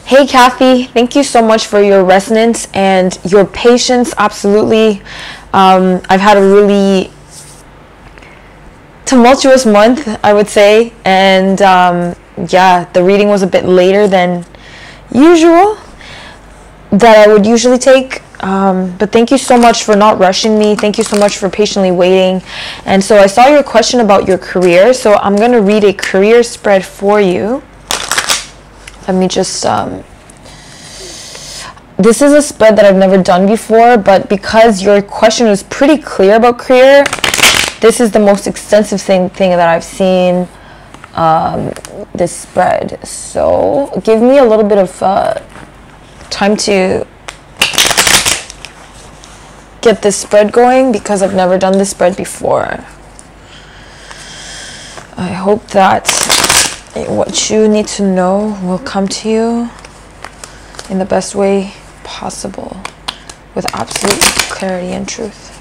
Hey Kathy, thank you so much for your resonance and your patience. Absolutely. I've had a really tumultuous month, I would say, and yeah, the reading was a bit later than usual that I would usually take, but thank you so much for not rushing me. Thank you so much for patiently waiting. And so I saw your question about your career, so I'm going to read a career spread for you. Let me just this is a spread that I've never done before, but because your question was pretty clear about career, this is the most extensive thing that I've seen this spread. So give me a little bit of time to get this spread going because I've never done this spread before. I hope that what you need to know will come to you in the best way possible with absolute clarity and truth.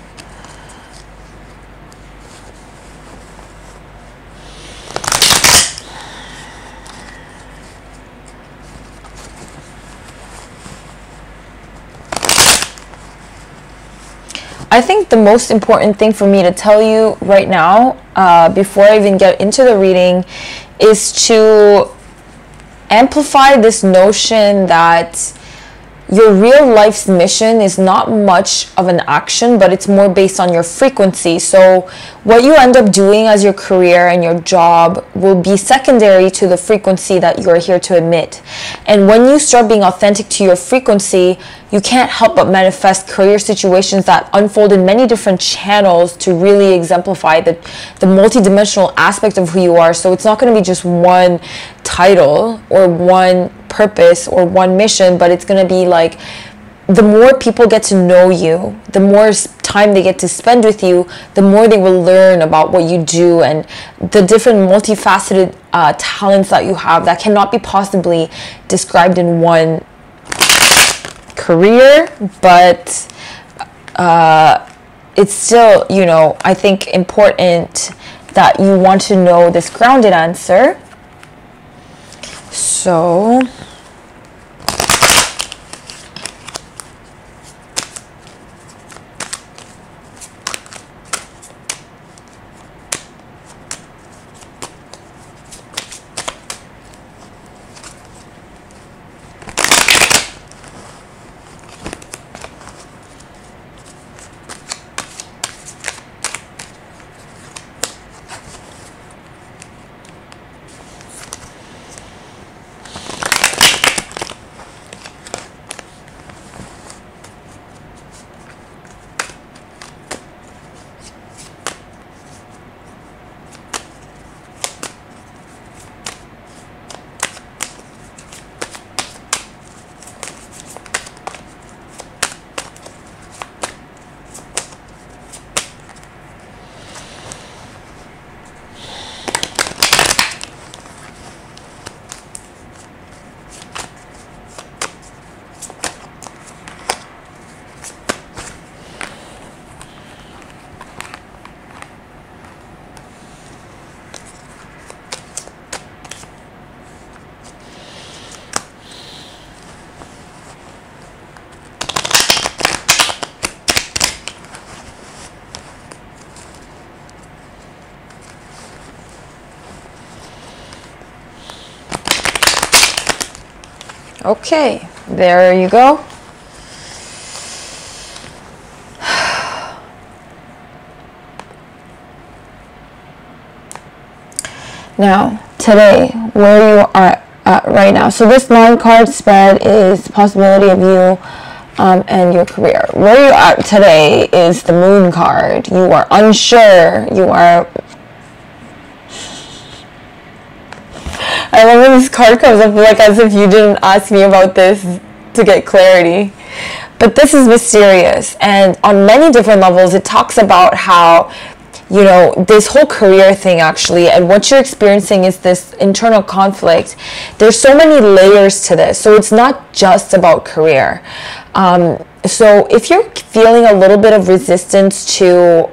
I think the most important thing for me to tell you right now, before I even get into the reading, is to amplify this notion that your real life's mission is not much of an action, but it's more based on your frequency. So what you end up doing as your career and your job will be secondary to the frequency that you're here to emit. And when you start being authentic to your frequency, you can't help but manifest career situations that unfold in many different channels to really exemplify the multidimensional aspect of who you are. So it's not going to be just one title or one purpose or one mission, but it's going to be like the more people get to know you, the more time they get to spend with you, the more they will learn about what you do and the different multifaceted talents that you have that cannot be possibly described in one career. But it's still, you know, I think important that you want to know this grounded answer. So okay, there you go. Now, today, where you are at right now. So this 9-card spread is the possibility of you and your career. Where you're at today is the Moon card. You are unsure. You are... I love when this card comes up like as if you didn't ask me about this to get clarity. But this is mysterious, and on many different levels it talks about how, you know, this whole career thing actually, and what you're experiencing is this internal conflict. There's so many layers to this, so it's not just about career. So if you're feeling a little bit of resistance to,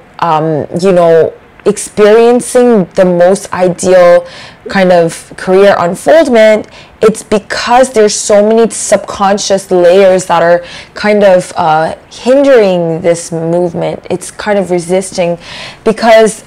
you know, experiencing the most ideal kind of career unfoldment, it's because there's so many subconscious layers that are kind of hindering this movement. It's kind of resisting because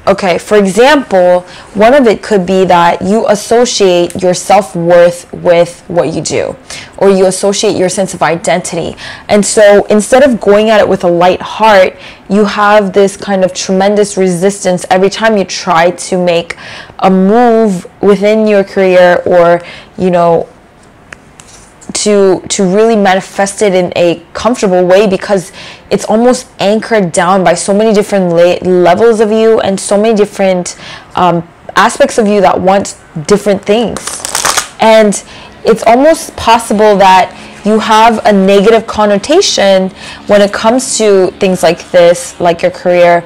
okay, for example, one of it could be that you associate your self-worth with what you do, or you associate your sense of identity. And so instead of going at it with a light heart, you have this kind of tremendous resistance every time you try to make a move within your career, or, you know, to really manifest it in a comfortable way, because it's almost anchored down by so many different levels of you and so many different aspects of you that want different things. And it's almost possible that you have a negative connotation when it comes to things like this, like your career,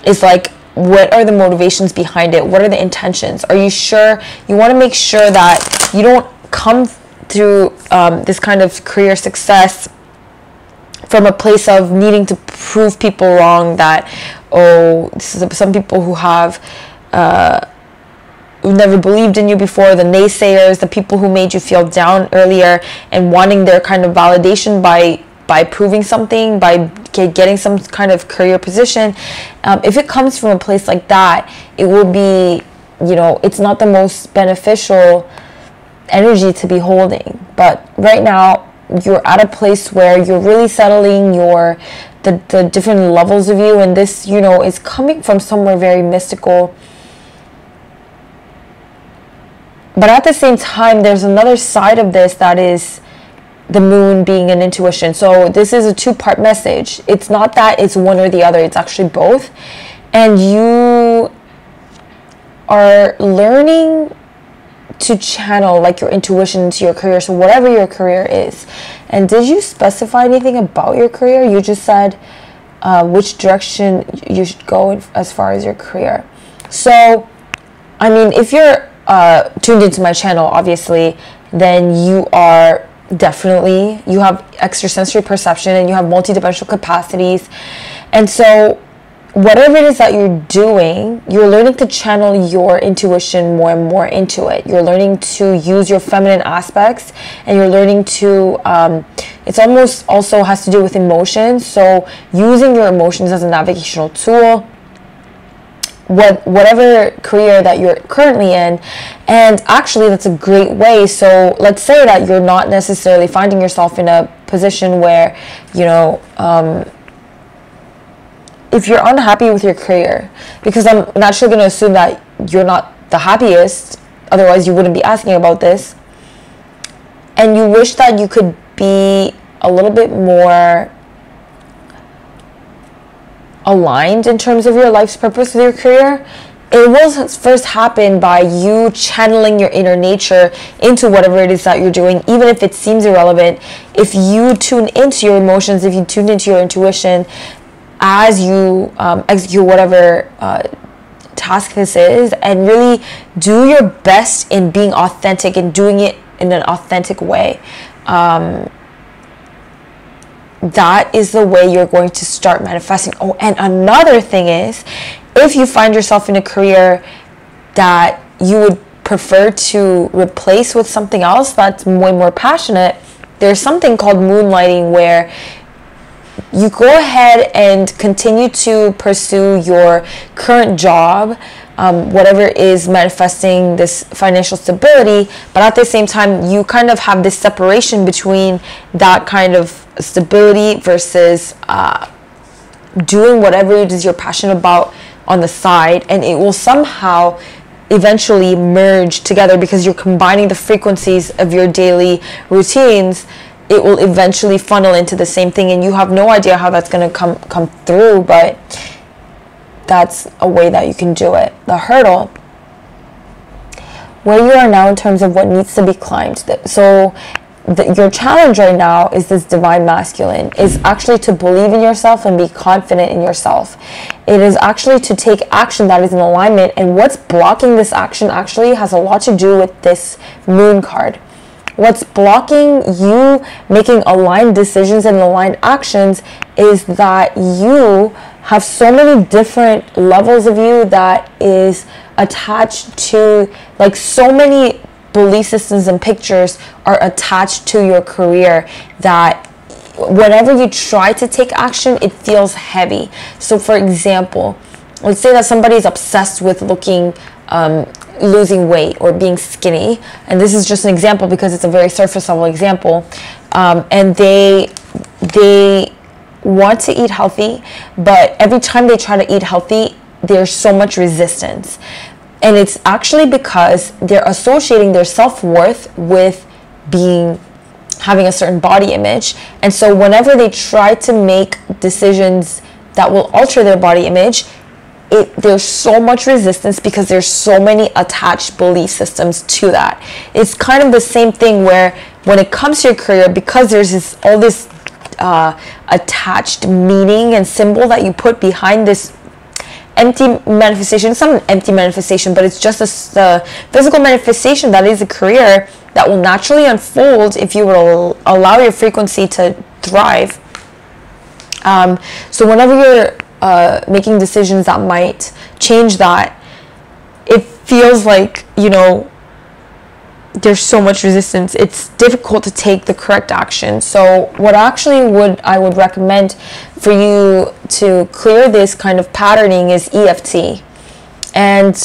is like, what are the motivations behind it? What are the intentions? Are you sure? You want to make sure that you don't come through this kind of career success from a place of needing to prove people wrong, that, oh, this is some people who have who never believed in you before, the naysayers, the people who made you feel down earlier, and wanting their kind of validation by proving something, by getting some kind of career position. If it comes from a place like that, it will be, you know, it's not the most beneficial energy to be holding. But right now you're at a place where you're really settling the different levels of you, and this, you know, is coming from somewhere very mystical. But at the same time, there's another side of this, that is the moon being an intuition. So this is a two-part message. It's not that it's one or the other, it's actually both. And you are learning to channel like your intuition into your career, so whatever your career is. And did you specify anything about your career? You just said which direction you should go as far as your career. So I mean, if you're tuned into my channel, obviously, then you are definitely, you have extrasensory perception and you have multidimensional capacities. And so whatever it is that you're doing, you're learning to channel your intuition more and more into it. You're learning to use your feminine aspects, and you're learning to, it's almost also has to do with emotions. So using your emotions as a navigational tool, whatever career that you're currently in. And actually that's a great way. So let's say that you're not necessarily finding yourself in a position where, you know, if you're unhappy with your career, because I'm naturally going to assume that you're not the happiest, otherwise you wouldn't be asking about this, and you wish that you could be a little bit more aligned in terms of your life's purpose with your career, it will first happen by you channeling your inner nature into whatever it is that you're doing, even if it seems irrelevant. If you tune into your emotions, if you tune into your intuition as you execute whatever task this is, and really do your best in being authentic and doing it in an authentic way, that is the way you're going to start manifesting. Oh, and another thing is, if you find yourself in a career that you would prefer to replace with something else that's way more passionate, there's something called moonlighting, where you go ahead and continue to pursue your current job, whatever is manifesting this financial stability, but at the same time you kind of have this separation between that kind of stability versus doing whatever it is you're passionate about on the side, and it will somehow eventually merge together because you're combining the frequencies of your daily routines. It will eventually funnel into the same thing, and you have no idea how that's going to come through, but that's a way that you can do it. The hurdle, where you are now in terms of what needs to be climbed. So your challenge right now is this divine masculine, is actually to believe in yourself and be confident in yourself. It is actually to take action that is in alignment, and what's blocking this action actually has a lot to do with this moon card. What's blocking you making aligned decisions and aligned actions is that you have so many different levels of you that is attached to, like, so many belief systems and pictures are attached to your career that whenever you try to take action, it feels heavy. So for example, let's say that somebody is obsessed with losing weight or being skinny, and this is just an example because it's a very surface level example, and they want to eat healthy, but every time they try to eat healthy, there's so much resistance. And it's actually because they're associating their self-worth with having a certain body image. And so whenever they try to make decisions that will alter their body image, there's so much resistance because there's so many attached belief systems to that. It's kind of the same thing where when it comes to your career, because there's all this attached meaning and symbol that you put behind this empty manifestation. It's not an empty manifestation, but it's just a physical manifestation that is a career that will naturally unfold if you will allow your frequency to thrive. So whenever you're making decisions that might change that, it feels like, there's so much resistance. It's difficult to take the correct action. So what I would recommend for you to clear this kind of patterning is EFT. And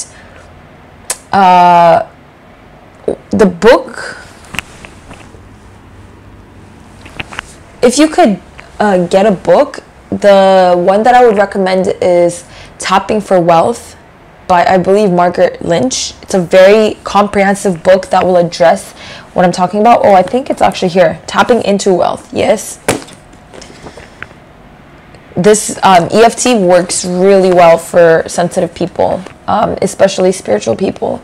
the book, if you could get a book, the one that I would recommend is Tapping for Wealth by, I believe, Margaret Lynch. It's a very comprehensive book that will address what I'm talking about. Oh, I think it's actually here. Tapping into Wealth. Yes. This EFT works really well for sensitive people, especially spiritual people.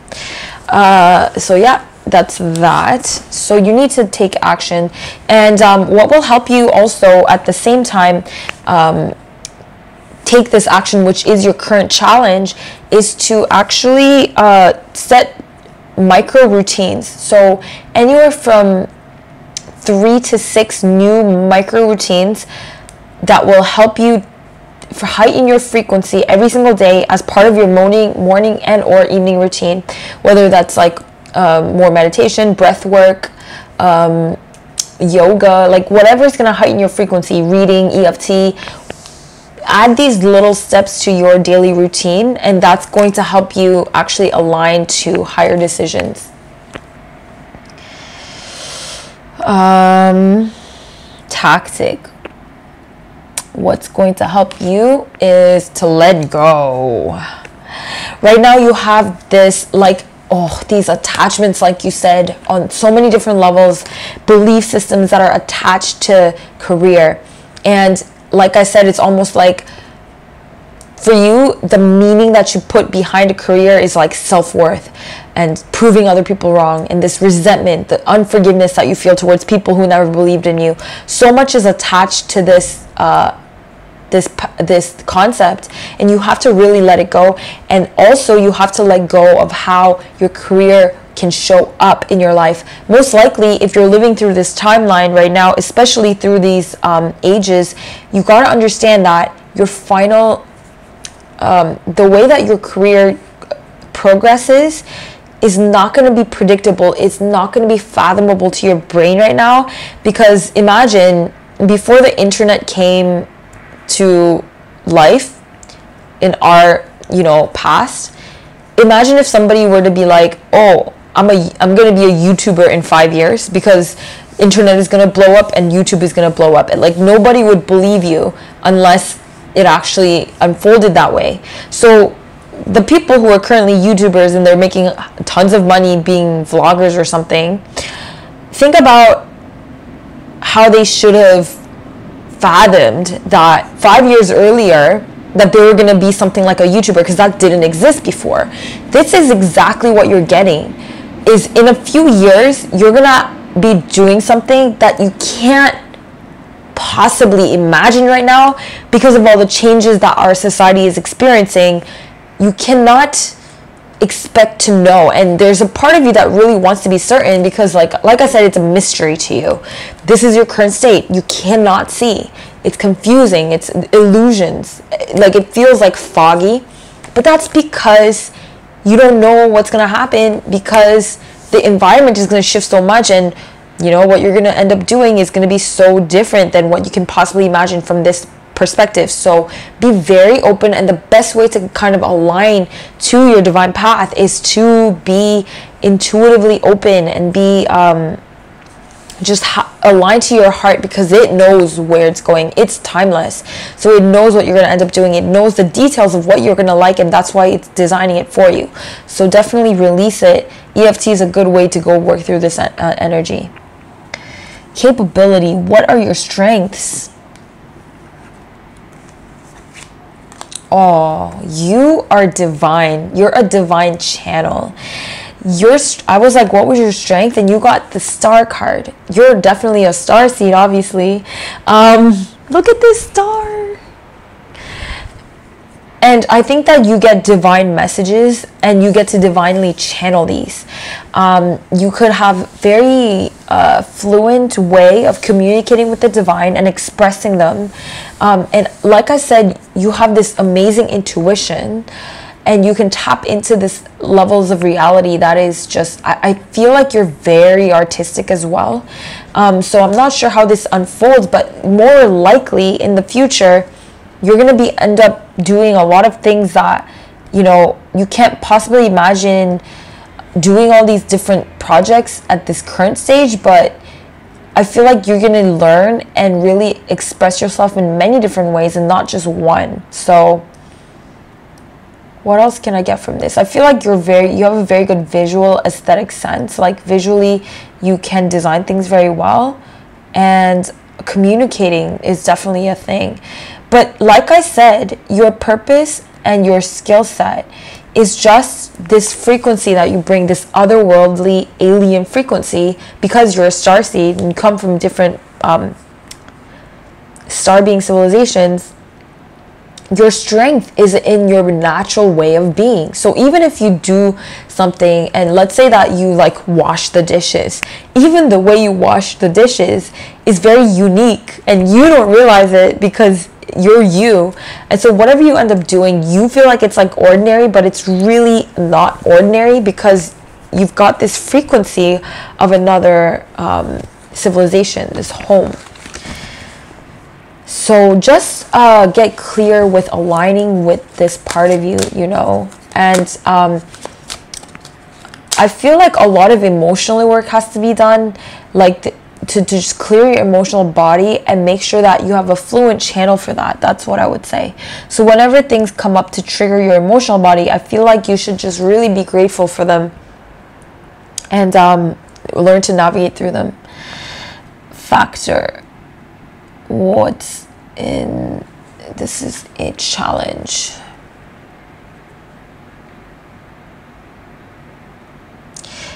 So yeah, that's that. So you need to take action. And what will help you also at the same time take this action, which is your current challenge, is to actually set micro routines. So anywhere from 3 to 6 new micro routines that will help you heighten your frequency every single day as part of your morning and or evening routine, whether that's like more meditation, breath work, yoga, like whatever is going to heighten your frequency, reading, EFT. Add these little steps to your daily routine, and that's going to help you actually align to higher decisions. Tactic. What's going to help you is to let go. Right now you have this these attachments, like you said, on so many different levels, belief systems that are attached to career. And like I said, it's almost like for you, the meaning that you put behind a career is like self-worth and proving other people wrong, and this resentment, the unforgiveness that you feel towards people who never believed in you. So much is attached to this this concept, and you have to really let it go. And also you have to let go of how your career can show up in your life. Most likely, if you're living through this timeline right now, especially through these ages, you got to understand that your final the way that your career progresses is not going to be predictable. It's not going to be fathomable to your brain right now, because imagine before the internet came to life in our past, imagine if somebody were to be like, oh, I'm going to be a YouTuber in 5 years because internet is going to blow up and YouTube is going to blow up. And like nobody would believe you unless it actually unfolded that way. So the people who are currently YouTubers and they're making tons of money being vloggers or something, think about how they should have fathomed that 5 years earlier that they were going to be something like a YouTuber, because that didn't exist before. This is exactly what you're getting, is in a few years you're going to be doing something that you can't possibly imagine right now because of all the changes that our society is experiencing. You cannot expect to know, and there's a part of you that really wants to be certain, because like I said, it's a mystery to you. This is your current state. You cannot see. It's confusing. It's illusions. Like, it feels like foggy, but that's because you don't know what's going to happen, because the environment is going to shift so much, and you know what you're going to end up doing is going to be so different than what you can possibly imagine from this perspective. So be very open, and the best way to kind of align to your divine path is to be intuitively open and be aligned to your heart, because it knows where it's going. It's timeless, so it knows what you're going to end up doing. It knows the details of what you're going to like, and that's why it's designing it for you. So definitely release it. EFT is a good way to go work through this energy. Capability. What are your strengths? Oh, you are divine. You're a divine channel. I was like, what was your strength? And you got the star card. You're definitely a starseed, obviously. Look at this star. And I think that you get divine messages, and you get to divinely channel these. You could have very fluent way of communicating with the divine and expressing them. And like I said, you have this amazing intuition, and you can tap into this levels of reality that is just, I feel like you're very artistic as well. So I'm not sure how this unfolds, but more likely in the future, you're going to end up doing a lot of things that, you know, you can't possibly imagine doing all these different projects at this current stage. But I feel like you're going to learn and really express yourself in many different ways, and not just one. So what else can I get from this? I feel like you have a very good visual aesthetic sense. Like, visually, you can design things very well, and communicating is definitely a thing. But like I said, your purpose and your skill set is just this frequency that you bring, this otherworldly alien frequency, because you're a starseed and you come from different star being civilizations. Your strength is in your natural way of being. So even if you do something, and let's say that you like wash the dishes, even the way you wash the dishes is very unique, and you don't realize it because you're you. And so whatever you end up doing, you feel like it's like ordinary, but it's really not ordinary, because you've got this frequency of another civilization, this home. So just get clear with aligning with this part of you, you know. And I feel like a lot of emotional work has to be done, like to just clear your emotional body and make sure that you have a fluent channel for that. That's what I would say. So whenever things come up to trigger your emotional body, I feel like you should just really be grateful for them, and learn to navigate through them. Factor. What's in this is a challenge.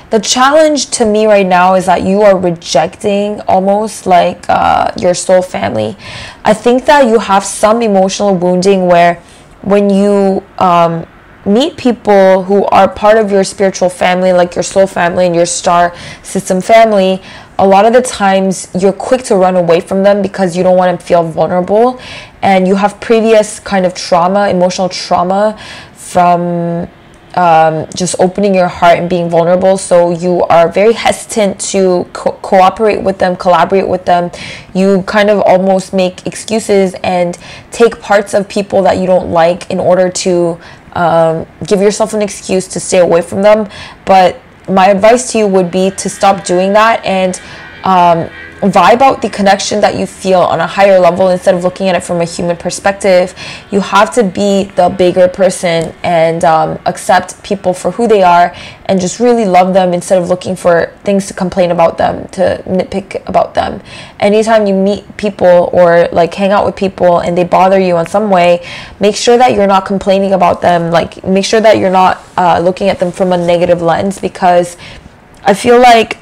The challenge to me right now is that you are rejecting almost like your soul family. I think that you have some emotional wounding where when you meet people who are part of your spiritual family, like your soul family and your star system family, a lot of the times you're quick to run away from them because you don't want to feel vulnerable, and you have previous kind of trauma, emotional trauma from just opening your heart and being vulnerable. So you are very hesitant to cooperate with them, collaborate with them. You kind of almost make excuses and take parts of people that you don't like in order to give yourself an excuse to stay away from them. But my advice to you would be to stop doing that and vibe out the connection that you feel on a higher level instead of looking at it from a human perspective. You have to be the bigger person and accept people for who they are and just really love them instead of looking for things to complain about them, to nitpick about them. Anytime you meet people or like hang out with people and they bother you in some way, make sure that you're not complaining about them. Like, make sure that you're not looking at them from a negative lens, because I feel like,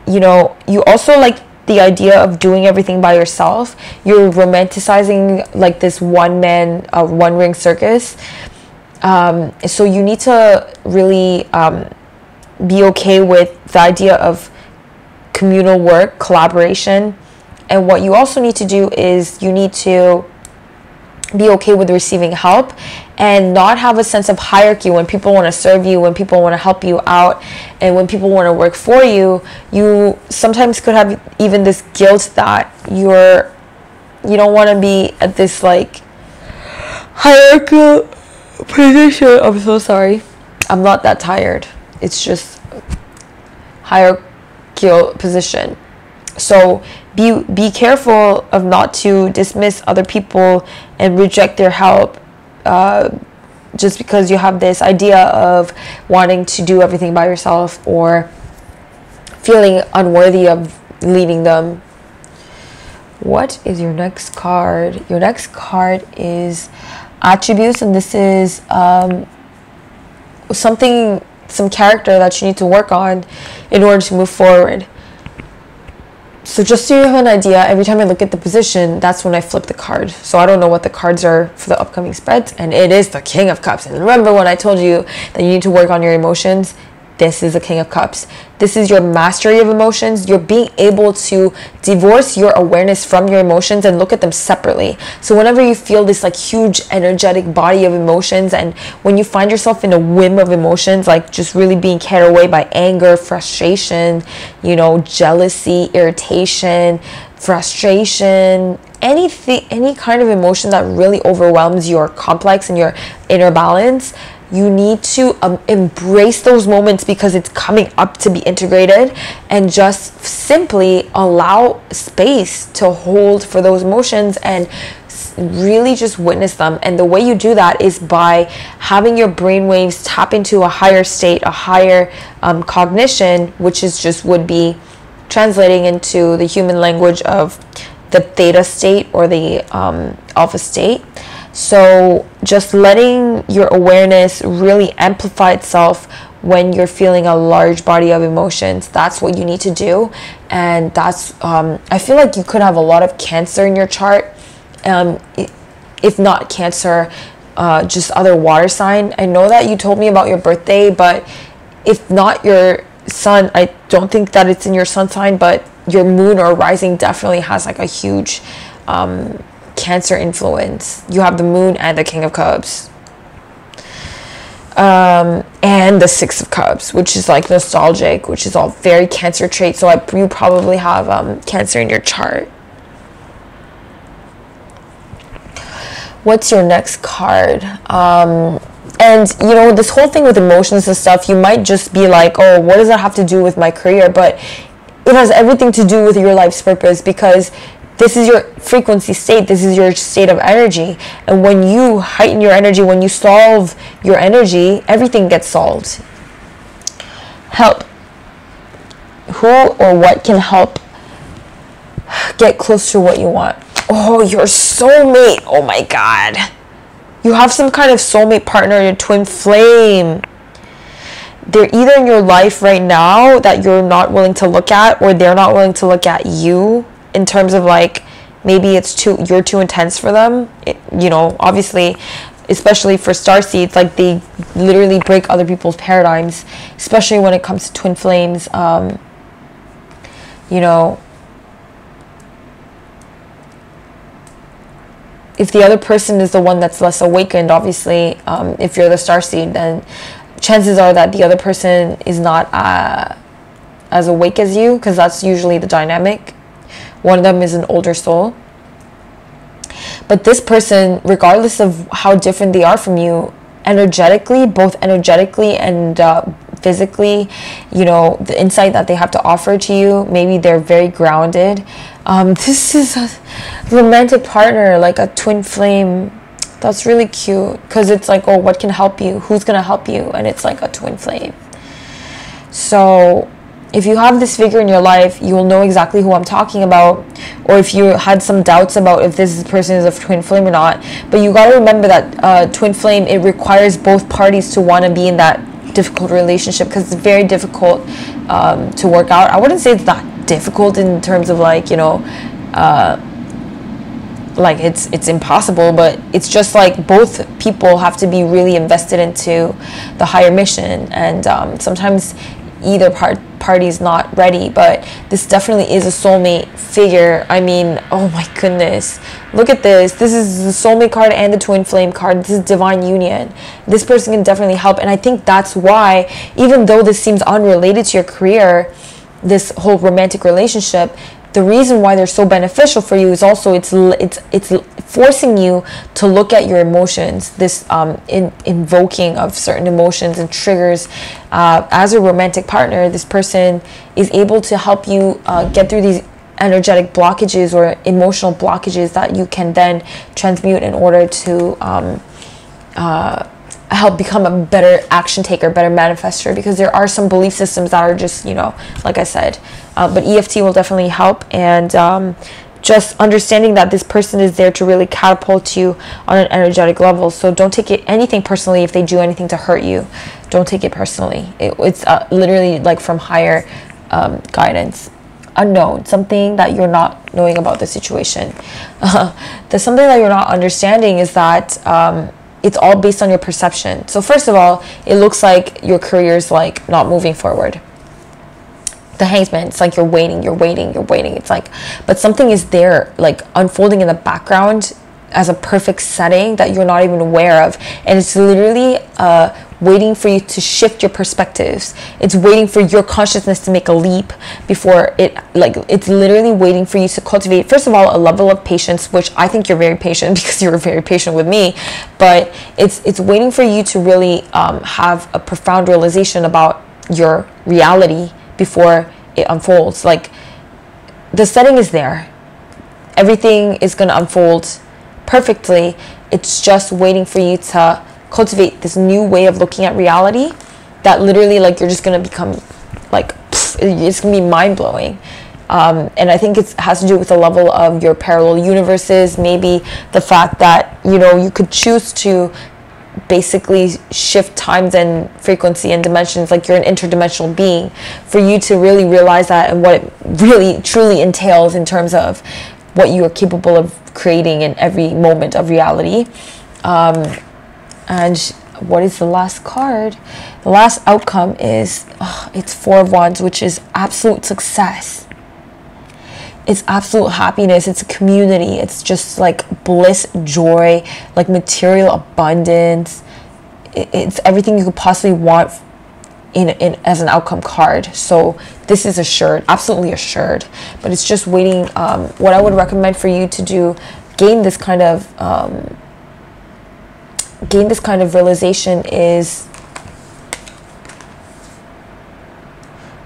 you know, you also like the idea of doing everything by yourself. You're romanticizing like this one ring circus. So you need to really be okay with the idea of communal work, collaboration. And what you also need to do is you need to be okay with receiving help and not have a sense of hierarchy when people want to serve you, when people want to help you out, and when people want to work for you. You sometimes could have even this guilt that you don't want to be at this like hierarchical position. I'm so sorry. I'm not that tired. It's just hierarchical position. So be careful of not to dismiss other people and reject their help just because you have this idea of wanting to do everything by yourself or feeling unworthy of leading them. What is your next card? Your next card is attributes, and this is some character that you need to work on in order to move forward. So just so you have an idea, every time I look at the position, that's when I flip the card. So I don't know what the cards are for the upcoming spreads, and it is the King of Cups. And remember when I told you that you need to work on your emotions? This is the King of Cups. This is your mastery of emotions. You're being able to divorce your awareness from your emotions and look at them separately. So whenever you feel this like huge energetic body of emotions, and when you find yourself in a whim of emotions, like just really being carried away by anger, frustration, jealousy, irritation, frustration, any kind of emotion that really overwhelms your complex and your inner balance, you need to embrace those moments because it's coming up to be integrated, and just simply allow space to hold for those emotions and really just witness them. And the way you do that is by having your brainwaves tap into a higher state, a higher cognition, which is would be translating into the human language of the theta state or the alpha state. So just letting your awareness really amplify itself when you're feeling a large body of emotions, that's what you need to do. And that's I feel like you could have a lot of Cancer in your chart, if not Cancer, just other water sign. I know that you told me about your birthday, but if not your sun, I don't think that it's in your sun sign, but your moon or rising definitely has like a huge Cancer influence. You have the moon and the King of Cups, and the Six of Cups, which is like nostalgic, which is all very Cancer traits. So you probably have Cancer in your chart. What's your next card? And this whole thing with emotions and stuff, you might just be like, oh, what does that have to do with my career? But it has everything to do with your life's purpose, because this is your frequency state. This is your state of energy. And when you heighten your energy, when you solve your energy, everything gets solved. Help. Who or what can help get close to what you want? Oh, your soulmate. Oh my God. You have some kind of soulmate partner, your twin flame. They're either in your life right now that you're not willing to look at, or they're not willing to look at you, in terms of like, maybe you're too intense for them. Obviously, especially for starseeds, like they literally break other people's paradigms, especially when it comes to twin flames. If the other person is the one that's less awakened, obviously, if you're the starseed, then chances are that the other person is not as awake as you, because that's usually the dynamic. One of them is an older soul. But this person, regardless of how different they are from you, energetically, both energetically and physically, the insight that they have to offer to you, maybe they're very grounded. This is a romantic partner, like a twin flame. That's really cute, because it's like, oh, what can help you? Who's going to help you? And it's like a twin flame. So if you have this figure in your life, you will know exactly who I'm talking about. Or if you had some doubts about if this person is a twin flame or not. But you got to remember that twin flame, it requires both parties to want to be in that difficult relationship, because it's very difficult to work out. I wouldn't say it's that difficult in terms of like, like it's impossible, but it's just like both people have to be really invested into the higher mission, and sometimes either party's not ready. But this definitely is a soulmate figure. I mean, oh my goodness, look at this. This is the soulmate card and the twin flame card. This is divine union. This person can definitely help, and I think that's why, even though this seems unrelated to your career, this whole romantic relationship, the reason why they're so beneficial for you is also it's forcing you to look at your emotions, this invoking of certain emotions and triggers. As a romantic partner, this person is able to help you get through these energetic blockages or emotional blockages that you can then transmute in order to help become a better action taker, better manifester, because there are some belief systems that are just, like I said, but EFT will definitely help. And just understanding that this person is there to really catapult you on an energetic level. So don't take anything personally if they do anything to hurt you. Don't take it personally. It's literally like from higher guidance. Unknown, something that you're not knowing about the situation. There's something that you're not understanding is that it's all based on your perception. So first of all, it looks like your career is like not moving forward. The Hangman, it's like you're waiting. It's like, but something is there, like unfolding in the background as a perfect setting that you're not even aware of. And it's literally waiting for you to shift your perspectives. It's waiting for your consciousness to make a leap before it's literally waiting for you to cultivate, first of all, a level of patience, which I think you're very patient because you're very patient with me, but it's waiting for you to really have a profound realization about your reality before it unfolds. Like, the setting is there. Everything is going to unfold perfectly. It's just waiting for you to cultivate this new way of looking at reality that literally, like, you're just going to become like, it's going to be mind-blowing. And I think it has to do with the level of your parallel universes, maybe the fact that, you could choose to basically shift times and frequency and dimensions, like you're an interdimensional being, for you to really realize that and what it really truly entails in terms of what you are capable of creating in every moment of reality. And what is the last card? The last outcome is it's Four of Wands, which is absolute success. It's absolute happiness. It's a community. It's just like bliss, joy, like material abundance. It's everything you could possibly want in as an outcome card. So this is assured, absolutely assured. But it's just waiting. What I would recommend for you to do, gain this kind of realization, is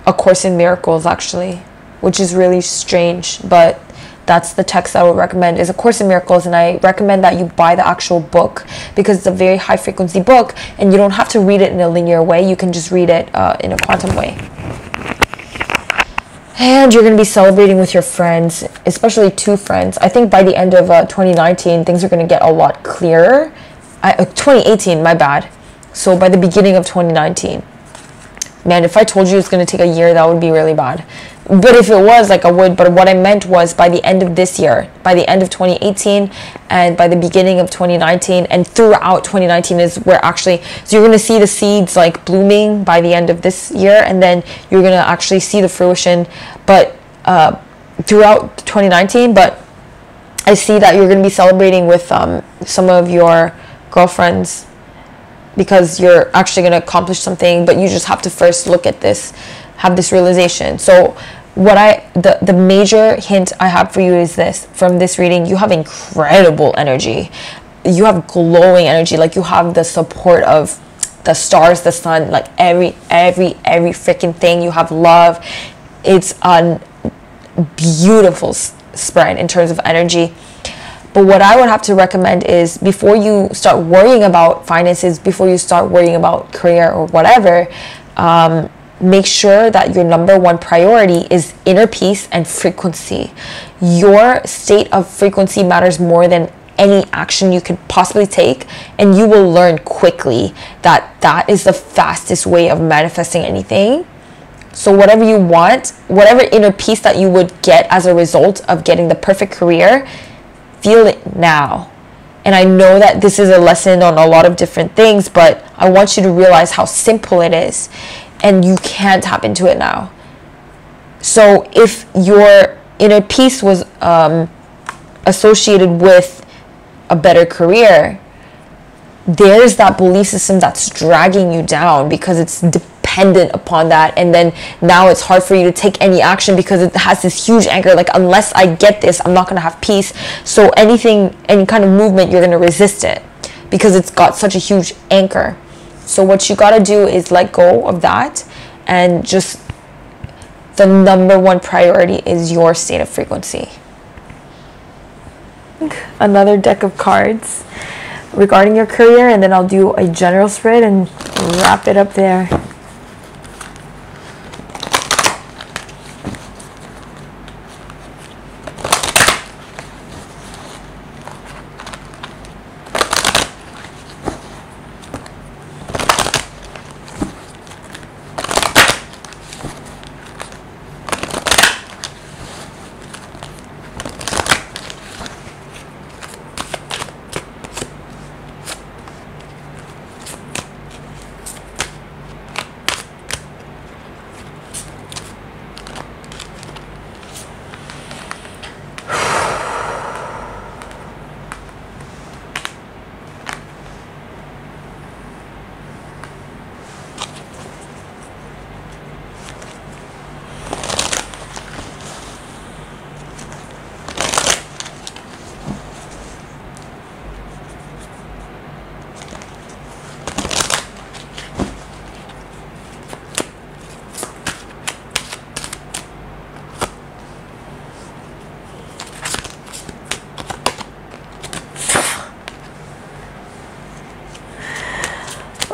A Course in Miracles, actually, which is really strange, but that's the text I would recommend, is A Course in Miracles. And I recommend that you buy the actual book because it's a very high frequency book and you don't have to read it in a linear way. You can just read it in a quantum way. And you're going to be celebrating with your friends, especially two friends. I think by the end of 2019, things are going to get a lot clearer. 2018, my bad. So by the beginning of 2019. Man, if I told you it's going to take a year, that would be really bad. But if it was, like, I would. But what I meant was by the end of this year, by the end of 2018, and by the beginning of 2019, and throughout 2019 is where actually, so you're going to see the seeds like blooming by the end of this year, and then you're going to actually see the fruition, but throughout 2019. But I see that you're going to be celebrating with some of your girlfriends, because you're actually going to accomplish something, but you just have to first look at this, have this realization. So the major hint I have for you is this: from this reading, you have incredible energy. You have glowing energy. Like, you have the support of the stars, the sun, like every freaking thing. You have love. It's a beautiful spread in terms of energy. But what I would have to recommend is, before you start worrying about finances, before you start worrying about career or whatever, make sure that your number one priority is inner peace and frequency. Your state of frequency matters more than any action you could possibly take, and you will learn quickly that that is the fastest way of manifesting anything. So whatever you want, whatever inner peace that you would get as a result of getting the perfect career, feel it now. And I know that this is a lesson on a lot of different things, but I want you to realize how simple it is, and you can tap into it now. So if your inner peace was associated with a better career, there's that belief system that's dragging you down because it's dependent upon that, and then now it's hard for you to take any action because it has this huge anchor, like, unless I get this, I'm not going to have peace. So any kind of movement, you're going to resist it because it's got such a huge anchor. So what you got to do is let go of that, and just the number one priority is your state of frequency. Another deck of cards regarding your career, and then I'll do a general spread and wrap it up there.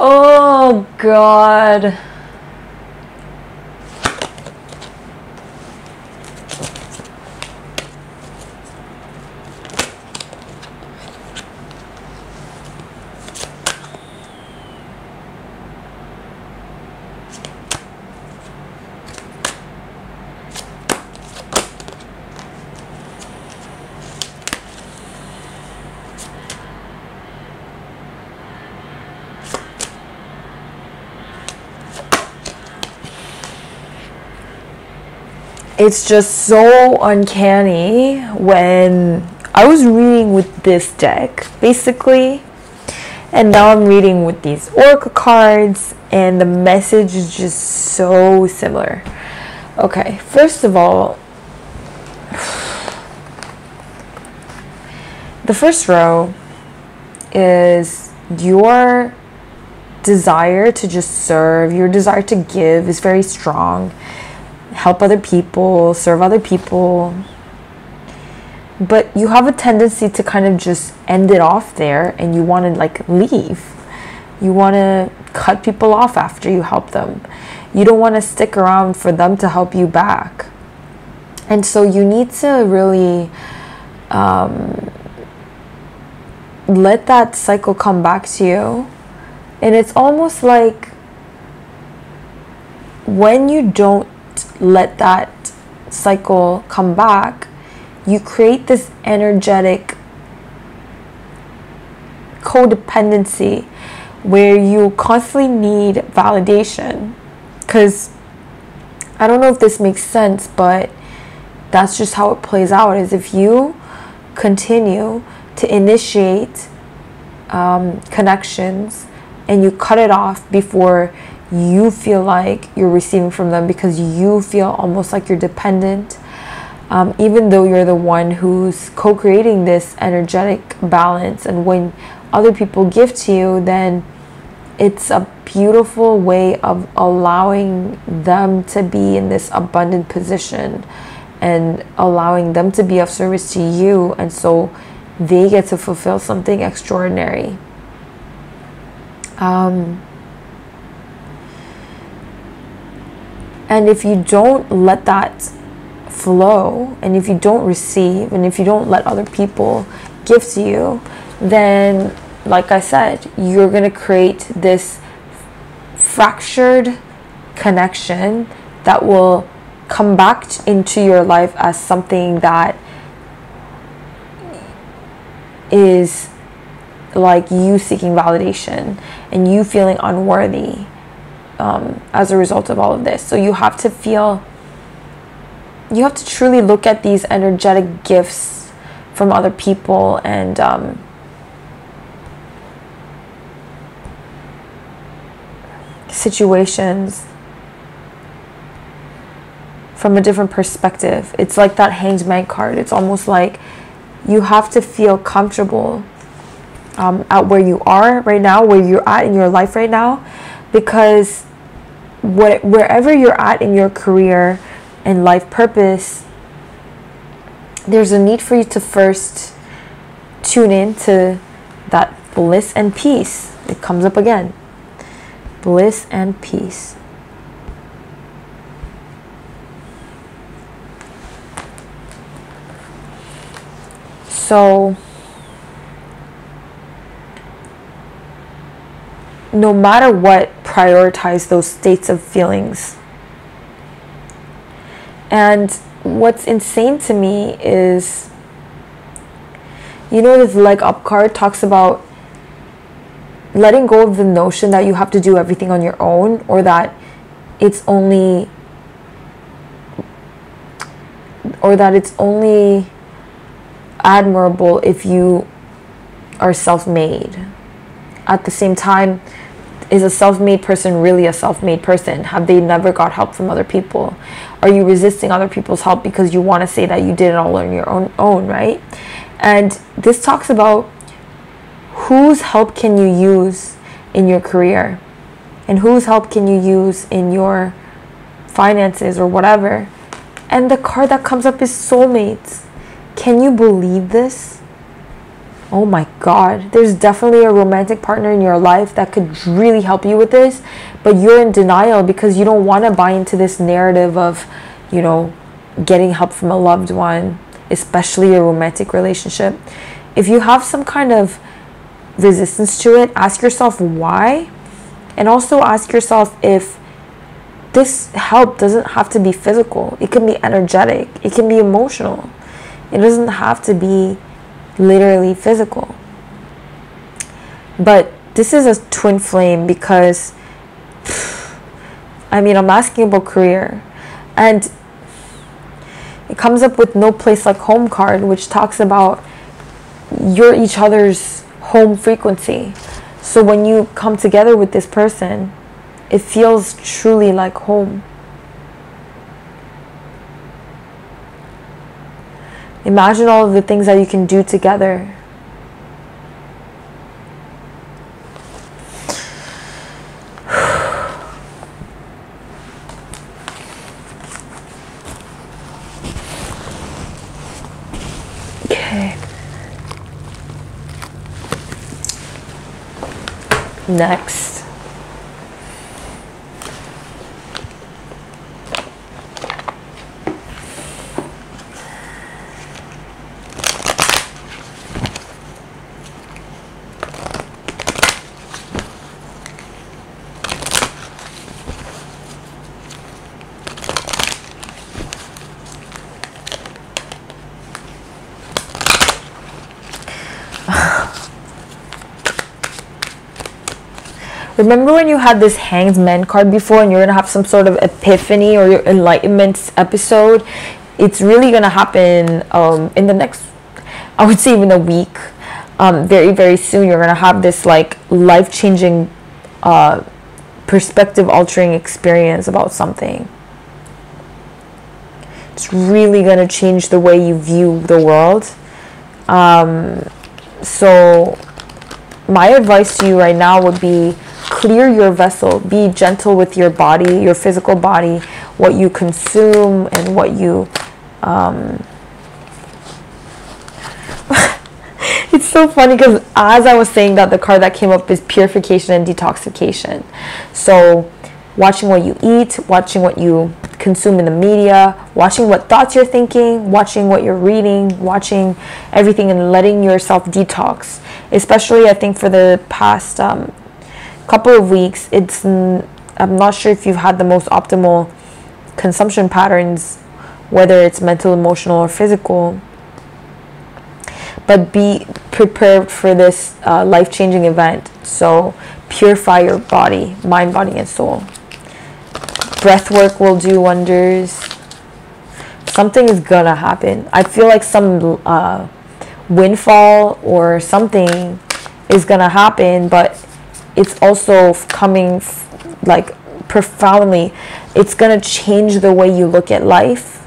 Oh God. It's just so uncanny when I was reading with this deck, basically, and now I'm reading with these oracle cards, and the message is just so similar. Okay, first of all, the first row is your desire to just serve, your desire to give is very strong. Help other people, serve other people. But you have a tendency to kind of just end it off there, and you want to like leave. You want to cut people off after you help them. You don't want to stick around for them to help you back. And so you need to really let that cycle come back to you. And it's almost like when you don't let that cycle come back, you create this energetic codependency where you constantly need validation. Because I don't know if this makes sense, but that's just how it plays out. Is if you continue to initiate connections and you cut it off before you feel like you're receiving from them, because you feel almost like you're dependent, even though you're the one who's co-creating this energetic balance. And when other people give to you, then it's a beautiful way of allowing them to be in this abundant position and allowing them to be of service to you, and so they get to fulfill something extraordinary. And if you don't let that flow, and if you don't receive, and if you don't let other people give to you, then, like I said, you're going to create this fractured connection that will come back into your life as something that is like you seeking validation and you feeling unworthy as a result of all of this. So you have to truly look at these energetic gifts from other people and situations from a different perspective. It's like that Hanged Man card. It's almost like you have to feel comfortable at where you are right now, where you're at in your life right now, because wherever you're at in your career and life purpose, there's a need for you to first tune in to that bliss and peace. It comes up again. Bliss and peace. So no matter what, prioritize those states of feelings. And what's insane to me is, this leg up card talks about letting go of the notion that you have to do everything on your own, or that it's only admirable if you are self-made. At the same time, is a self-made person really a self-made person? Have they never got help from other people? Are you resisting other people's help because you want to say that you did it all on your own, right? And this talks about whose help can you use in your career, and whose help can you use in your finances or whatever. And the card that comes up is soulmates. Can you believe this? Oh my God, there's definitely a romantic partner in your life that could really help you with this, but you're in denial because you don't want to buy into this narrative of, getting help from a loved one, especially a romantic relationship. If you have some kind of resistance to it, ask yourself why, and also ask yourself if this help doesn't have to be physical. It can be energetic, it can be emotional. It doesn't have to be literally physical. But this is a twin flame because I'm asking about career, and it comes up with No Place Like Home card, which talks about you're each other's home frequency. So when you come together with this person, it feels truly like home. Imagine all of the things that you can do together. Okay. Next. Remember when you had this Hanged Man card before, and you're going to have some sort of epiphany or your enlightenment episode? It's really going to happen in the next, I would say even a week. Very, very soon, you're going to have this like life-changing, perspective-altering experience about something. It's really going to change the way you view the world. So my advice to you right now would be, clear your vessel. Be gentle with your body, your physical body, what you consume and what you it's so funny because as I was saying that, the card that came up is purification and detoxification. So watching what you eat, watching what you consume in the media, watching what thoughts you're thinking, watching what you're reading, watching everything, and letting yourself detox. Especially I think for the past couple of weeks, I'm not sure if you've had the most optimal consumption patterns, whether it's mental, emotional, or physical. but be prepared for this life-changing event. So purify your body, mind, body, and soul. Breath work will do wonders. Something is gonna happen. I feel like some windfall or something is gonna happen, but it's also coming like profoundly. It's gonna change the way you look at life.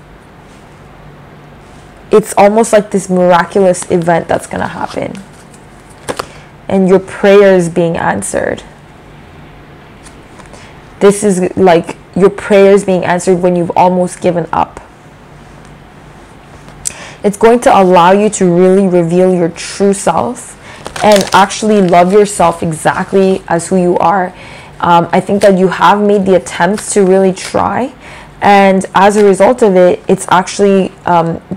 It's almost like this miraculous event that's gonna happen, and your prayers being answered. This is like your prayers being answered when you've almost given up. It's going to allow you to really reveal your true self and actually love yourself exactly as who you are. I think that you have made the attempts to really try, and as a result of it, it's actually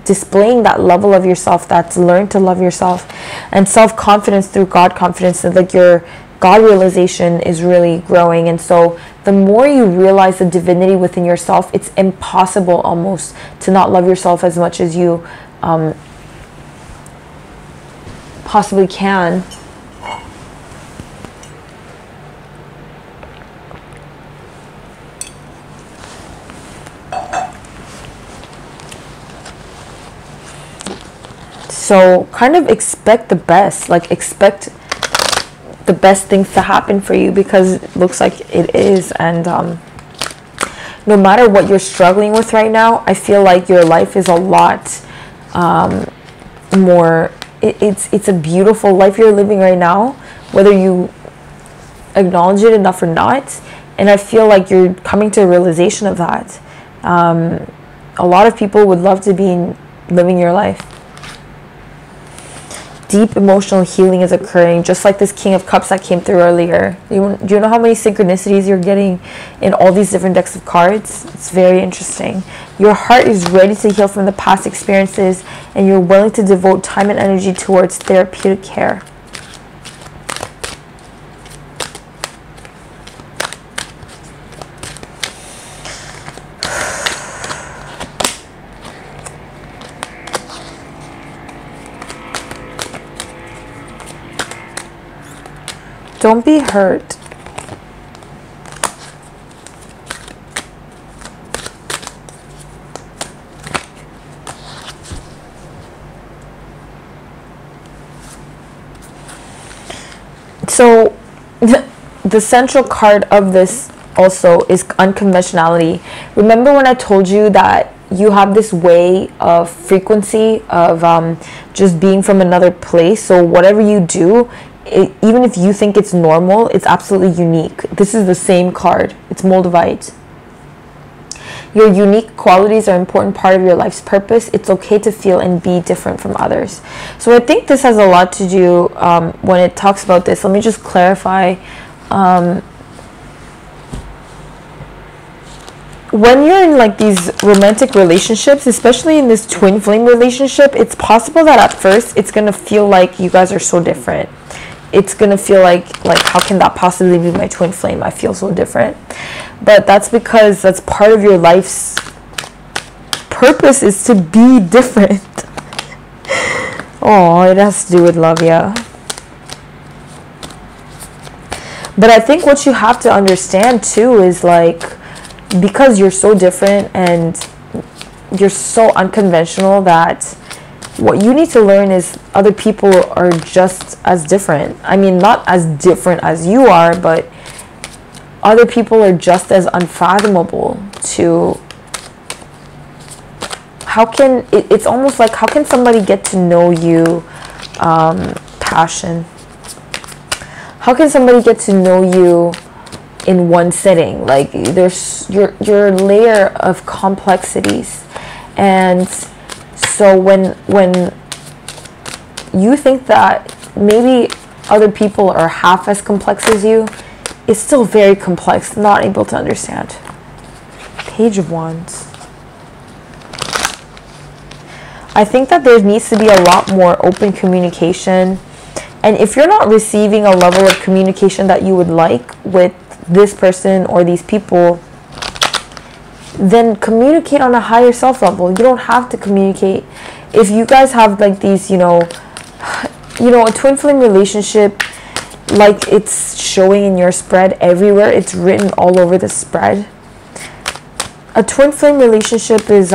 displaying that level of yourself that's learned to love yourself, and self-confidence through God confidence, and like your God realization is really growing. And so the more you realize the divinity within yourself, it's impossible almost to not love yourself as much as you possibly can. So kind of expect the best, like expect the best things to happen for you, because it looks like it is. And no matter what you're struggling with right now, I feel like your life is a lot more, it's a beautiful life you're living right now, whether you acknowledge it enough or not. And I feel like you're coming to a realization of that. A lot of people would love to be living your life. Deep emotional healing is occurring, just like this King of Cups that came through earlier. Do you know how many synchronicities you're getting in all these different decks of cards? It's very interesting. Your heart is ready to heal from the past experiences, and you're willing to devote time and energy towards therapeutic care. Don't be hurt. So the central card of this also is unconventionality. Remember when I told you that you have this way of frequency of just being from another place? So whatever you do, even if you think it's normal, it's absolutely unique. This is the same card. It's Moldavite. Your unique qualities are an important part of your life's purpose. It's okay to feel and be different from others. So I think this has a lot to do when it talks about this. Let me just clarify. When you're in like these romantic relationships, especially in this twin flame relationship, it's possible that at first it's going to feel like you guys are so different. It's going to feel like how can that possibly be my twin flame? I feel so different. But that's because that's part of your life's purpose, is to be different. Oh, it has to do with love, yeah. But I think what you have to understand too is like, because you're so different and you're so unconventional, that what you need to learn is other people are just as different. I mean, not as different as you are, but other people are just as unfathomable to... It's almost like, how can somebody get to know you? Passion. How can somebody get to know you in one sitting? Like, there's your layer of complexities. And so when you think that maybe other people are half as complex as you, it's still very complex, not able to understand. Page of Wands. I think that there needs to be a lot more open communication. And if you're not receiving a level of communication that you would like with this person or these people, then communicate on a higher self level. You don't have to communicate. If you guys have like these, you know, You know, a twin flame relationship, like it's showing in your spread everywhere, it's written all over the spread. A twin flame relationship is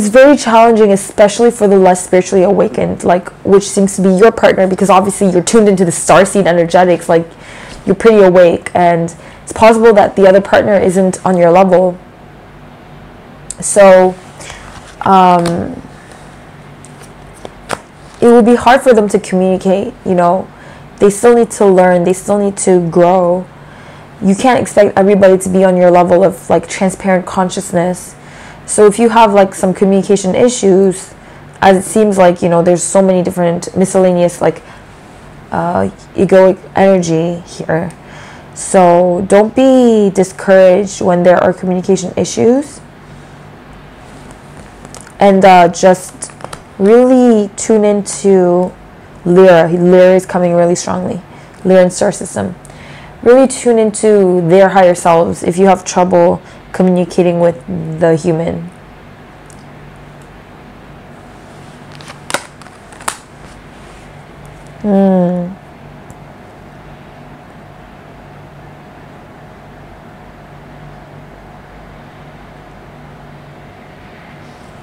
very challenging, especially for the less spiritually awakened, like, which seems to be your partner, because obviously you're tuned into the starseed energetics, like you're pretty awake, and it's possible that the other partner isn't on your level. So it will be hard for them to communicate, you know. They still need to learn, they still need to grow. You can't expect everybody to be on your level of like transparent consciousness. So if you have like some communication issues, as it seems like, you know, there's so many different miscellaneous like egoic energy here. So don't be discouraged when there are communication issues, and just really tune into Lyra. Lyra is coming really strongly. Lyra and star system. Really tune into their higher selves if you have trouble communicating with the human.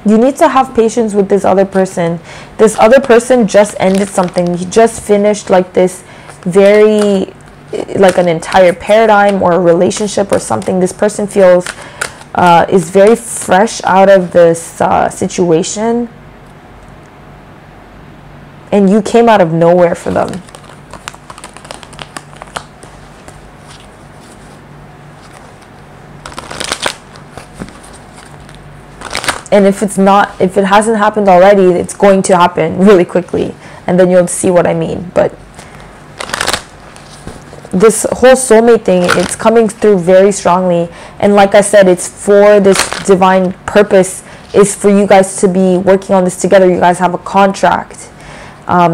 You need to have patience with this other person. This other person just ended something. He just finished like this very, like an entire paradigm or a relationship or something. This person feels is very fresh out of this situation, and you came out of nowhere for them. And if it hasn't happened already, it's going to happen really quickly, and then you'll see what I mean. But this whole soulmate thing, it's coming through very strongly, and like I said, it's for this divine purpose, is for you guys to be working on this together. You guys have a contract,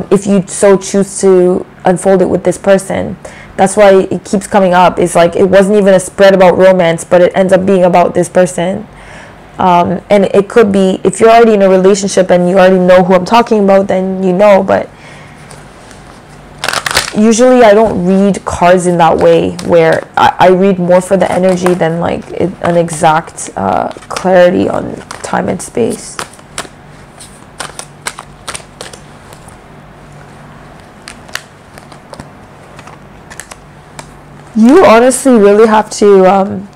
if you so choose to unfold it with this person. That's why it keeps coming up. It's like it wasn't even a spread about romance, but it ends up being about this person. And it could be, if you're already in a relationship and you already know who I'm talking about, then you know. But usually I don't read cards in that way, where I read more for the energy than like an exact clarity on time and space. You honestly really have to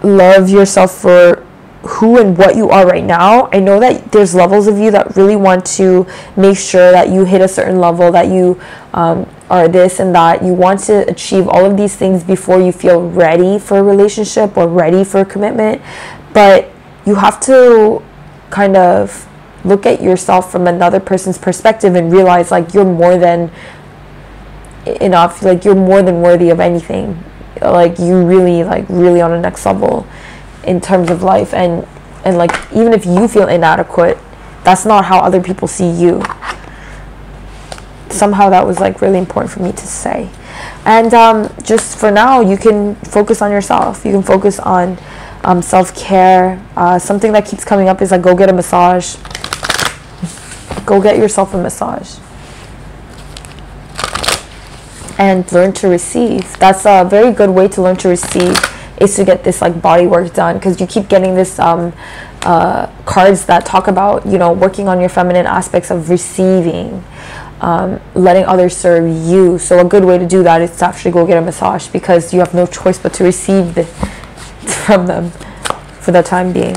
love yourself for who and what you are right now. I know that there's levels of you that really want to make sure that you hit a certain level, that you are this and that. You want to achieve all of these things before you feel ready for a relationship or ready for a commitment. But you have to kind of look at yourself from another person's perspective and realize like you're more than enough, like you're more than worthy of anything. Like you really on a next level in terms of life, and like even if you feel inadequate, that's not how other people see you. Somehow that was like really important for me to say. And just for now, you can focus on yourself. You can focus on self-care. Something that keeps coming up is like, go get a massage. Go get yourself a massage. And learn to receive. That's a very good way to learn to receive, is to get this like body work done, because you keep getting this cards that talk about, you know, working on your feminine aspects of receiving, letting others serve you. So a good way to do that is to actually go get a massage, because you have no choice but to receive from them for the time being.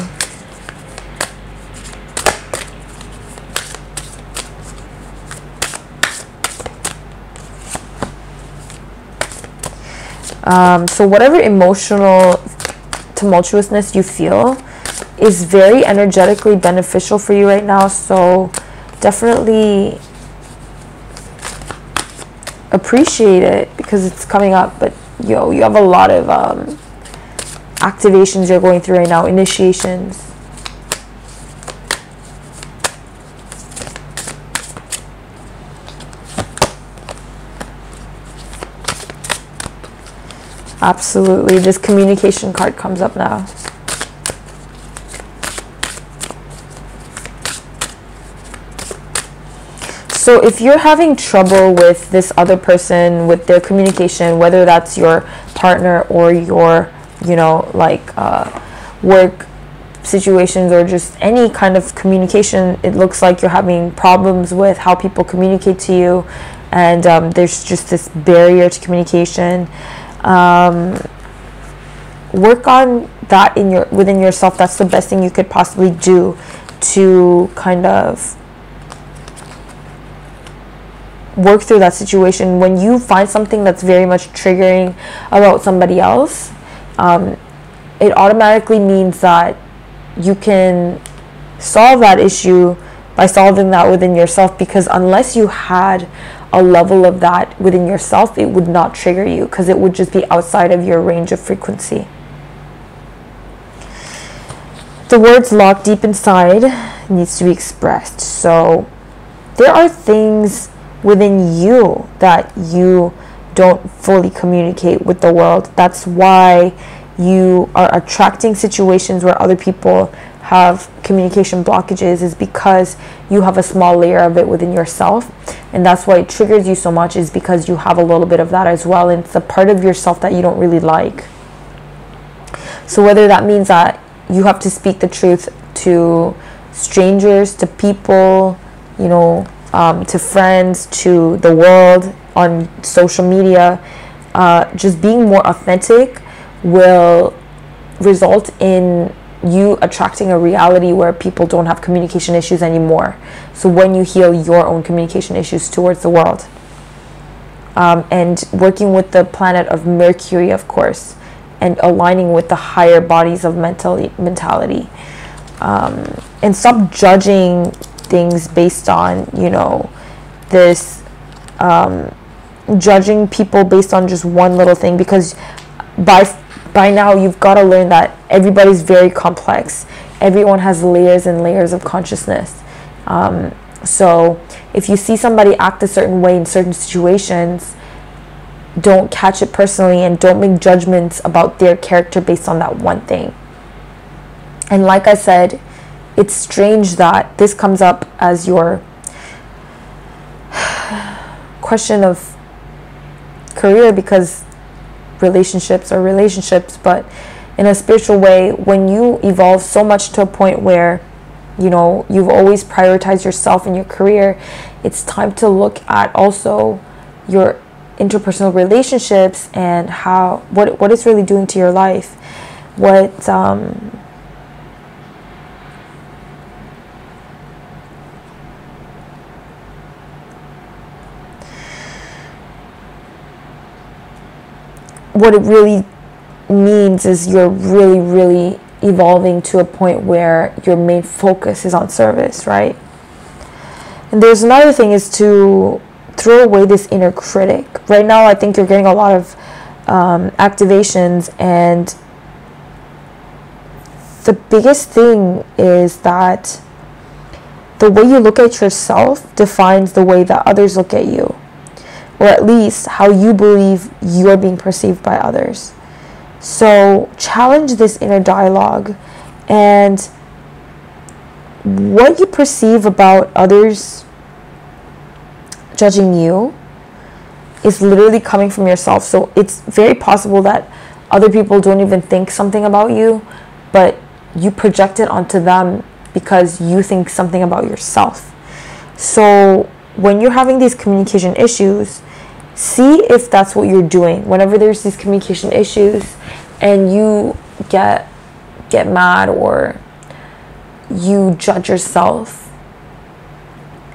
So whatever emotional tumultuousness you feel is very energetically beneficial for you right now. So definitely appreciate it, because it's coming up. But you have a lot of activations you're going through right now, initiations. Absolutely. This communication card comes up now. So if you're having trouble with this other person, with their communication, whether that's your partner or your, you know, like work situations or just any kind of communication, it looks like you're having problems with how people communicate to you, and there's just this barrier to communication. Work on that within yourself. That's the best thing you could possibly do to kind of work through that situation. When you find something that's very much triggering about somebody else, it automatically means that you can solve that issue by solving that within yourself, because unless you had a level of that within yourself, it would not trigger you, because it would just be outside of your range of frequency. The words locked deep inside needs to be expressed. So there are things within you that you don't fully communicate with the world. That's why you are attracting situations where other people have communication blockages, is because you have a small layer of it within yourself. And that's why it triggers you so much, is because you have a little bit of that as well, and it's a part of yourself that you don't really like. So whether that means that you have to speak the truth to strangers, to people, you know, to friends, to the world, on social media, just being more authentic will result in you attracting a reality where people don't have communication issues anymore. So when you heal your own communication issues towards the world, and working with the planet of Mercury, of course, and aligning with the higher bodies of mentality, and stop judging things based on, you know, this judging people based on just one little thing, because by now you've got to learn that everybody's very complex. Everyone has layers and layers of consciousness. So if you see somebody act a certain way in certain situations, don't catch it personally, and don't make judgments about their character based on that one thing. And like I said, it's strange that this comes up as your question of career, because relationships are relationships. But in a spiritual way, when you evolve so much to a point where, you know, you've always prioritized yourself in your career, it's time to look at also your interpersonal relationships and what it's really doing to your life. What it really means is you're really, really evolving to a point where your main focus is on service, right? And there's another thing, is to throw away this inner critic. Right now, I think you're getting a lot of activations, and the biggest thing is that the way you look at yourself defines the way that others look at you, or at least how you believe you're being perceived by others. So challenge this inner dialogue, and what you perceive about others judging you is literally coming from yourself. So it's very possible that other people don't even think something about you, but you project it onto them because you think something about yourself. So when you're having these communication issues, see if that's what you're doing. Whenever there's these communication issues and you get mad or you judge yourself,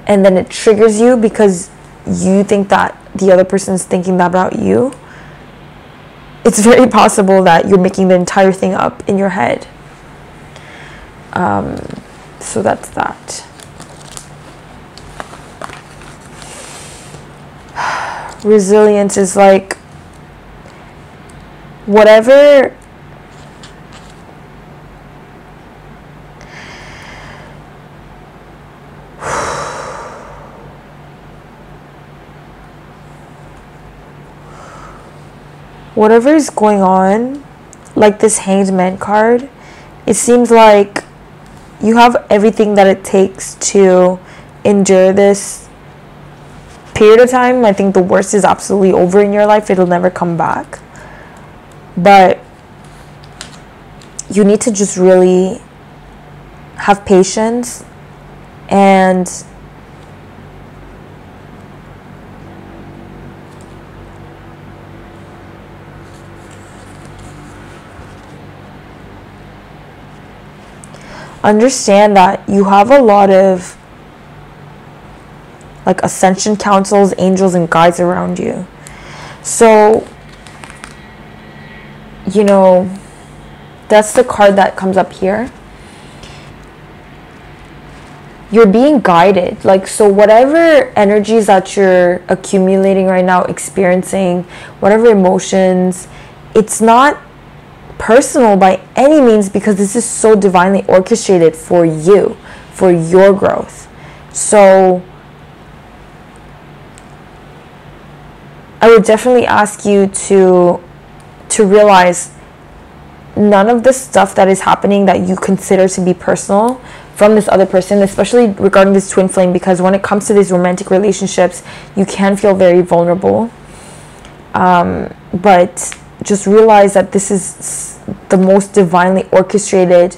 and then it triggers you because you think that the other person's thinking that about you, it's very possible that you're making the entire thing up in your head. So that's that. Resilience is like whatever is going on, like this Hanged Man card, it seems like you have everything that it takes to endure this period of time. I think the worst is absolutely over in your life. It'll never come back. But you need to just really have patience and understand that you have a lot of like ascension councils, angels, and guides around you. So, you know, that's the card that comes up here. You're being guided. Like, so whatever energies that you're accumulating right now, experiencing, whatever emotions, it's not personal by any means, because this is so divinely orchestrated for you, for your growth. So I would definitely ask you to realize none of the stuff that is happening that you consider to be personal from this other person, especially regarding this twin flame, because when it comes to these romantic relationships, you can feel very vulnerable. But just realize that this is the most divinely orchestrated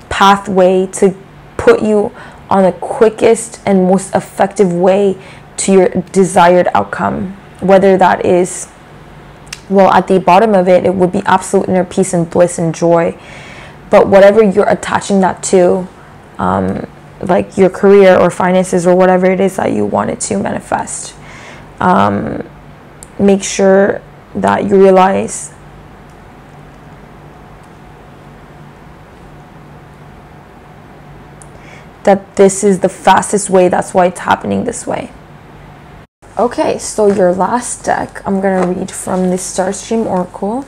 pathway to put you on the quickest and most effective way to your desired outcome. Whether that is, well, at the bottom of it, it would be absolute inner peace and bliss and joy. But whatever you're attaching that to, like your career or finances or whatever it is that you want it to manifest, make sure that you realize that this is the fastest way. That's why it's happening this way. Okay, so your last deck, I'm going to read from the Starstream Oracle.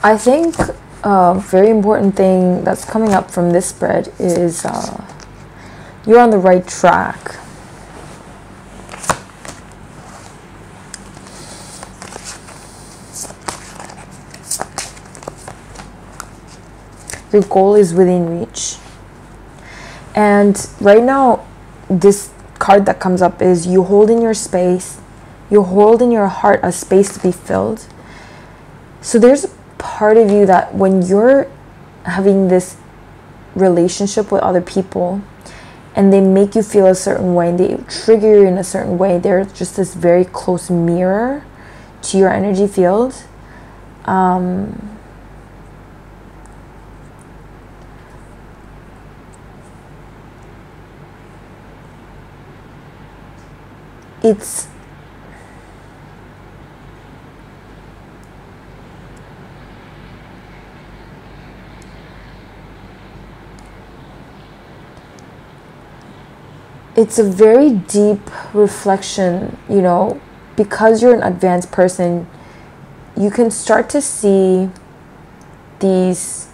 I think a very important thing that's coming up from this spread is you're on the right track. Your goal is within reach. And right now, this card that comes up is you hold in your space, you hold in your heart a space to be filled. So there's a part of you that when you're having this relationship with other people and they make you feel a certain way and they trigger you in a certain way, they're just this very close mirror to your energy field. It's a very deep reflection, you know, because you're an advanced person, you can start to see these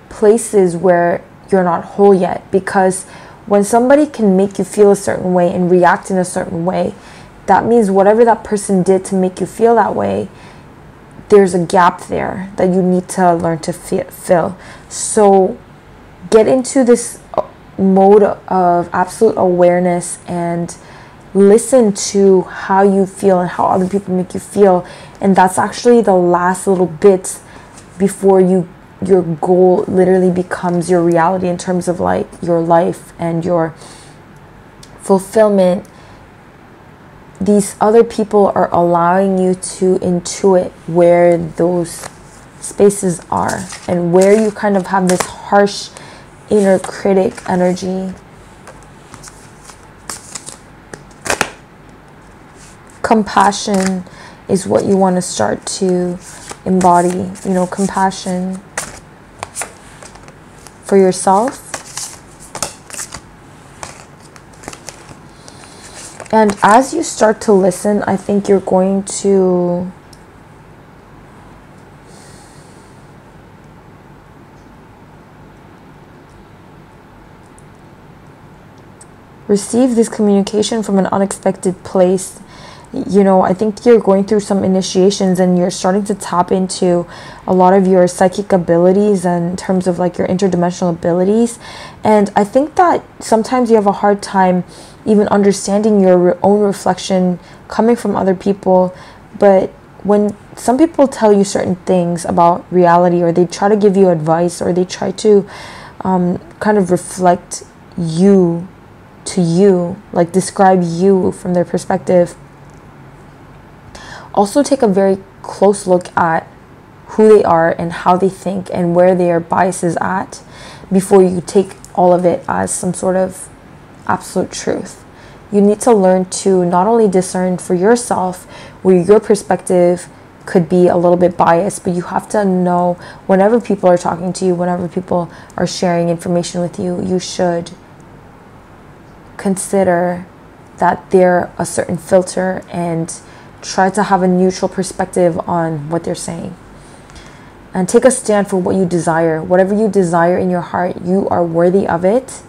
places where you're not whole yet. Because when somebody can make you feel a certain way and react in a certain way, that means whatever that person did to make you feel that way, there's a gap there that you need to learn to fill. So get into this mode of absolute awareness and listen to how you feel and how other people make you feel. And that's actually the last little bit before your goal literally becomes your reality in terms of like your life and your fulfillment. These other people are allowing you to intuit where those spaces are and where you kind of have this harsh inner critic energy. Compassion is what you want to start to embody, you know, compassion for yourself And as you start to listen, I think you're going to receive this communication from an unexpected place. You know, I think you're going through some initiations and you're starting to tap into a lot of your psychic abilities and in terms of like your interdimensional abilities. And I think that sometimes you have a hard time even understanding your own reflection coming from other people. But when some people tell you certain things about reality, or they try to give you advice, or they try to kind of reflect you to you, like describe you from their perspective, also take a very close look at who they are and how they think and where their biases at before you take all of it as some sort of absolute truth. You need to learn to not only discern for yourself where your perspective could be a little bit biased, but you have to know whenever people are talking to you, whenever people are sharing information with you, you should consider that they're a certain filter and try to have a neutral perspective on what they're saying. And take a stand for what you desire. Whatever you desire in your heart, you are worthy of it.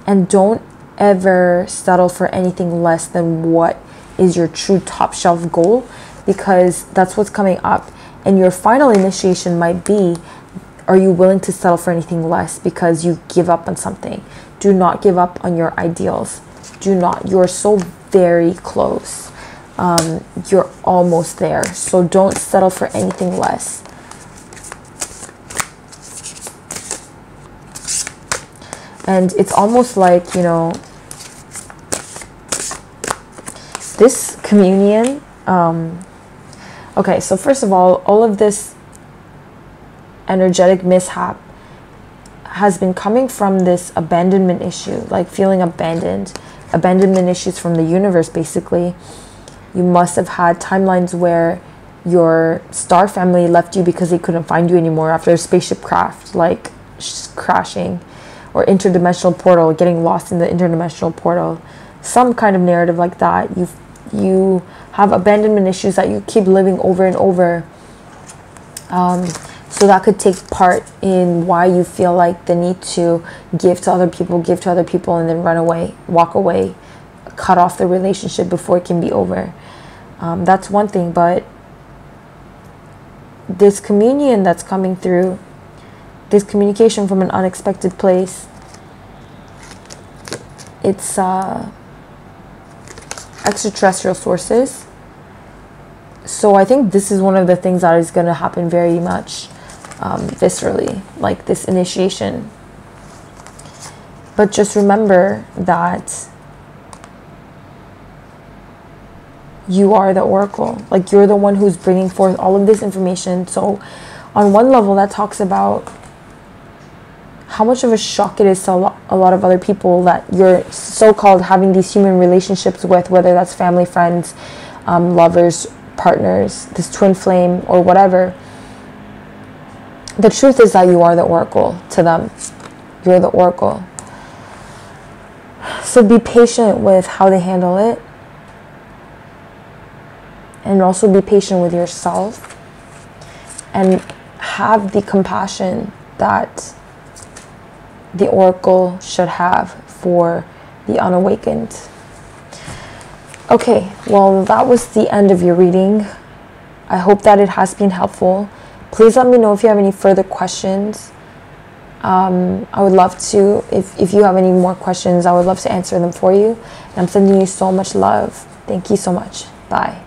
And don't ever settle for anything less than what is your true top shelf goal, because that's what's coming up. And your final initiation might be, are you willing to settle for anything less because you give up on something? Do not give up on your ideals. Do not. You're so very close. You're almost there. So don't settle for anything less. And it's almost like, you know, this communion. Okay, so first of all of this energetic mishap has been coming from this abandonment issue, like feeling abandonment issues from the universe, basically. You must have had timelines where your star family left you because they couldn't find you anymore after a spaceship crashed, like crashing, or interdimensional portal, getting lost in the interdimensional portal. Some kind of narrative like that. You have abandonment issues that you keep living over and over. So that could take part in why you feel like the need to give to other people, and then run away, walk away, cut off the relationship before it can be over. That's one thing, but this communion that's coming through, this communication from an unexpected place, it's extraterrestrial sources. So I think this is one of the things that is going to happen very much viscerally, like this initiation. But just remember that you are the oracle. Like, you're the one who's bringing forth all of this information. So on one level, that talks about how much of a shock it is to a lot of other people that you're so-called having these human relationships with, whether that's family, friends, lovers, partners, this twin flame, or whatever. The truth is that you are the oracle to them. You're the oracle. So be patient with how they handle it. And also be patient with yourself. And have the compassion that the oracle should have for the unawakened. Okay, well, that was the end of your reading. I hope that it has been helpful. Please let me know if you have any further questions. I would love to, if you have any more questions, I would love to answer them for you. And I'm sending you so much love. Thank you so much. Bye.